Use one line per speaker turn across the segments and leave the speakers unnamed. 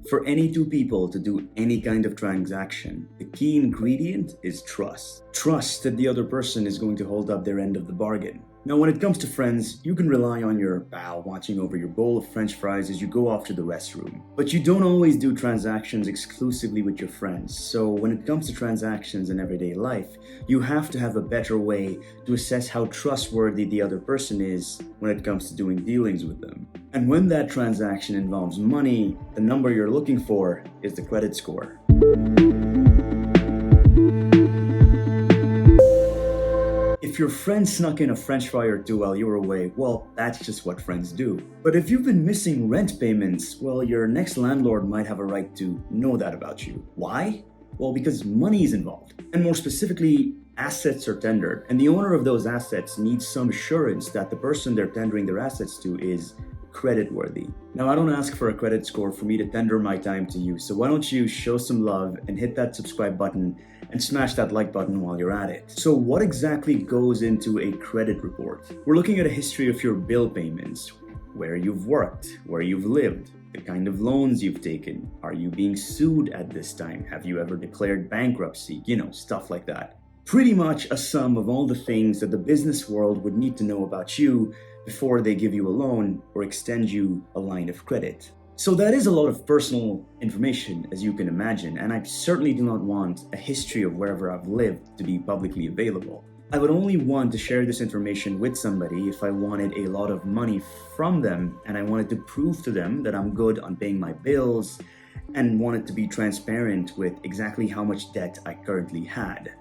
For any two people to do any kind of transaction, the key ingredient is trust. Trust that the other person is going to hold up their end of the bargain. Now, when it comes to friends, you can rely on your pal watching over your bowl of french fries as you go off to the restroom. But you don't always do transactions exclusively with your friends. So when it comes to transactions in everyday life, you have to have a better way to assess how trustworthy the other person is when it comes to doing dealings with them. And when that transaction involves money, the number you're looking for is the credit score. If your friend snuck in a french fry or two while you were away, well, that's just what friends do. But if you've been missing rent payments, well, your next landlord might have a right to know that about you. Why? Well, because money is involved. And more specifically, assets are tendered. And the owner of those assets needs some assurance that the person they're tendering their assets to is creditworthy. Now, I don't ask for a credit score for me to tender my time to you, so why don't you show some love and hit that subscribe button and smash that like button while you're at it. So what exactly goes into a credit report? We're looking at a history of your bill payments, where you've worked, where you've lived, the kind of loans you've taken. Are you being sued at this time? Have you ever declared bankruptcy? Stuff like that. Pretty much a sum of all the things that the business world would need to know about you before they give you a loan or extend you a line of credit. So that is a lot of personal information, as you can imagine, and I certainly do not want a history of wherever I've lived to be publicly available. I would only want to share this information with somebody if I wanted a lot of money from them and I wanted to prove to them that I'm good on paying my bills and wanted to be transparent with exactly how much debt I currently had.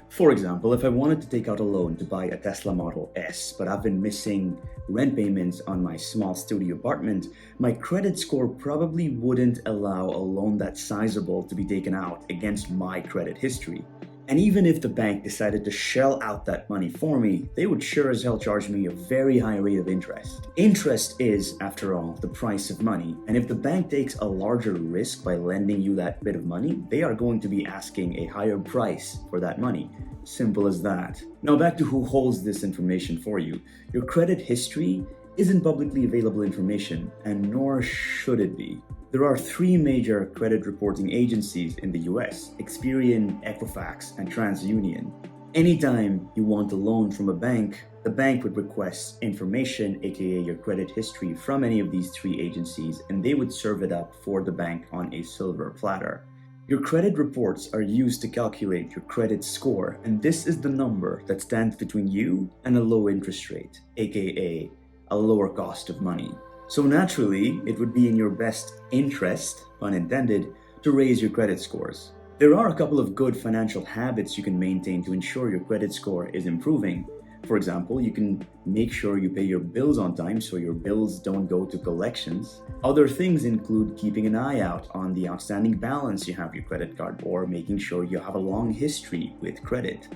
For example, if I wanted to take out a loan to buy a Tesla Model S, but I've been missing rent payments on my small studio apartment, my credit score probably wouldn't allow a loan that sizable to be taken out against my credit history. And even if the bank decided to shell out that money for me, they would sure as hell charge me a very high rate of interest. Interest is, after all, the price of money, and if the bank takes a larger risk by lending you that bit of money, they are going to be asking a higher price for that money. Simple as that. Now back to who holds this information for you. Your credit history isn't publicly available information, and nor should it be. There are three major credit reporting agencies in the US: Experian, Equifax, and TransUnion. Anytime you want a loan from a bank, the bank would request information, aka your credit history, from any of these three agencies, and they would serve it up for the bank on a silver platter. Your credit reports are used to calculate your credit score, and this is the number that stands between you and a low interest rate, aka a lower cost of money. So naturally, it would be in your best interest, pun intended, to raise your credit scores. There are a couple of good financial habits you can maintain to ensure your credit score is improving. For example, you can make sure you pay your bills on time so your bills don't go to collections. Other things include keeping an eye out on the outstanding balance you have on your credit card, or making sure you have a long history with credit.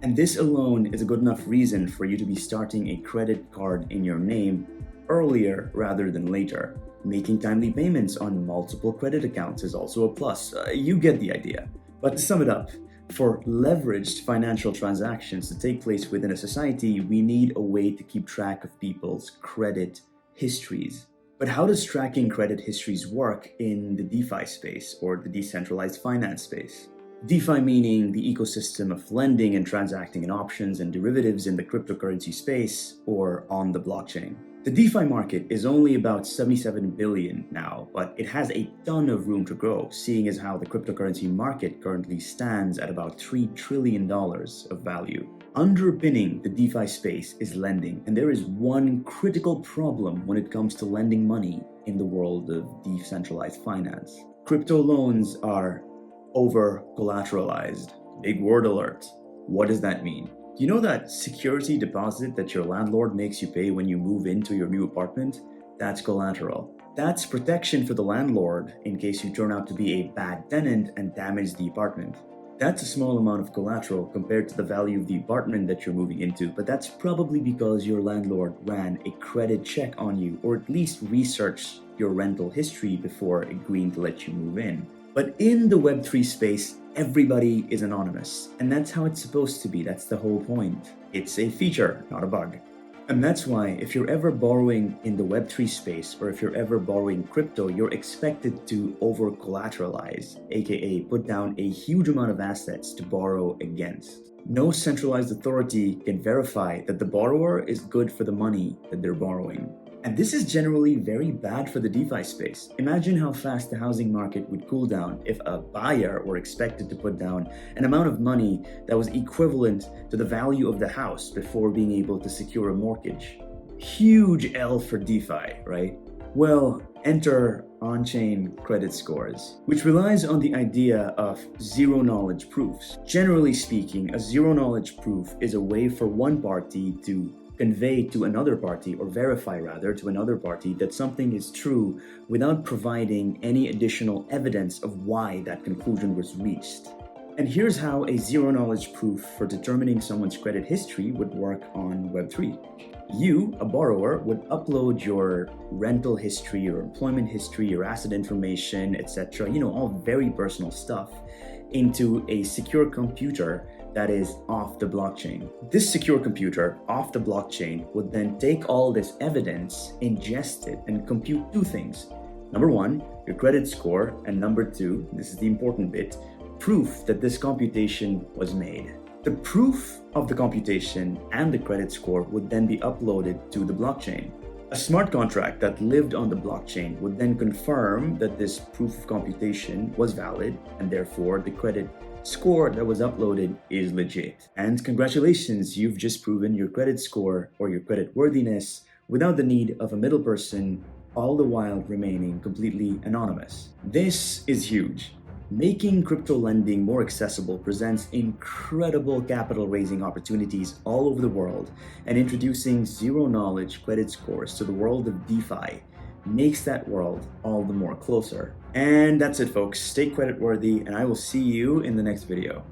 And this alone is a good enough reason for you to be starting a credit card in your name earlier rather than later. Making timely payments on multiple credit accounts is also a plus. You get the idea. But to sum it up, for leveraged financial transactions to take place within a society, we need a way to keep track of people's credit histories. But how does tracking credit histories work in the DeFi space, or the decentralized finance space? DeFi meaning the ecosystem of lending and transacting in options and derivatives in the cryptocurrency space, or on the blockchain. The DeFi market is only about 77 billion now, but it has a ton of room to grow, seeing as how the cryptocurrency market currently stands at about $3 trillion of value. Underpinning the DeFi space is lending, and there is one critical problem when it comes to lending money in the world of decentralized finance. Crypto loans are over-collateralized. Big word alert. What does that mean? You know that security deposit that your landlord makes you pay when you move into your new apartment? That's collateral. That's protection for the landlord in case you turn out to be a bad tenant and damage the apartment. That's a small amount of collateral compared to the value of the apartment that you're moving into, but that's probably because your landlord ran a credit check on you, or at least researched your rental history before agreeing to let you move in. But in the Web3 space, everybody is anonymous, and that's how it's supposed to be. That's the whole point. It's a feature, not a bug. And that's why if you're ever borrowing in the Web3 space, or if you're ever borrowing crypto, you're expected to over-collateralize, aka put down a huge amount of assets to borrow against. No centralized authority can verify that the borrower is good for the money that they're borrowing. And this is generally very bad for the DeFi space. Imagine how fast the housing market would cool down if a buyer were expected to put down an amount of money that was equivalent to the value of the house before being able to secure a mortgage. Huge L for DeFi, right? Well, enter on-chain credit scores, which relies on the idea of zero-knowledge proofs. Generally speaking, a zero-knowledge proof is a way for one party to convey to another party, or verify rather to another party, that something is true without providing any additional evidence of why that conclusion was reached. And here's how a zero-knowledge proof for determining someone's credit history would work on Web3. You, a borrower, would upload your rental history, your employment history, your asset information, etc., all very personal stuff, into a secure computer that is off the blockchain. This secure computer off the blockchain would then take all this evidence, ingest it, and compute two things. Number one, your credit score, and number two, this is the important bit, proof that this computation was made. The proof of the computation and the credit score would then be uploaded to the blockchain. A smart contract that lived on the blockchain would then confirm that this proof of computation was valid, and therefore the credit score that was uploaded is legit. And congratulations, you've just proven your credit score or your credit worthiness without the need of a middle person, all the while remaining completely anonymous. This is huge. Making crypto lending more accessible presents incredible capital raising opportunities all over the world, and introducing zero-knowledge credit scores to the world of DeFi makes that world all the more closer. And that's it, folks. Stay credit worthy, and I will see you in the next video.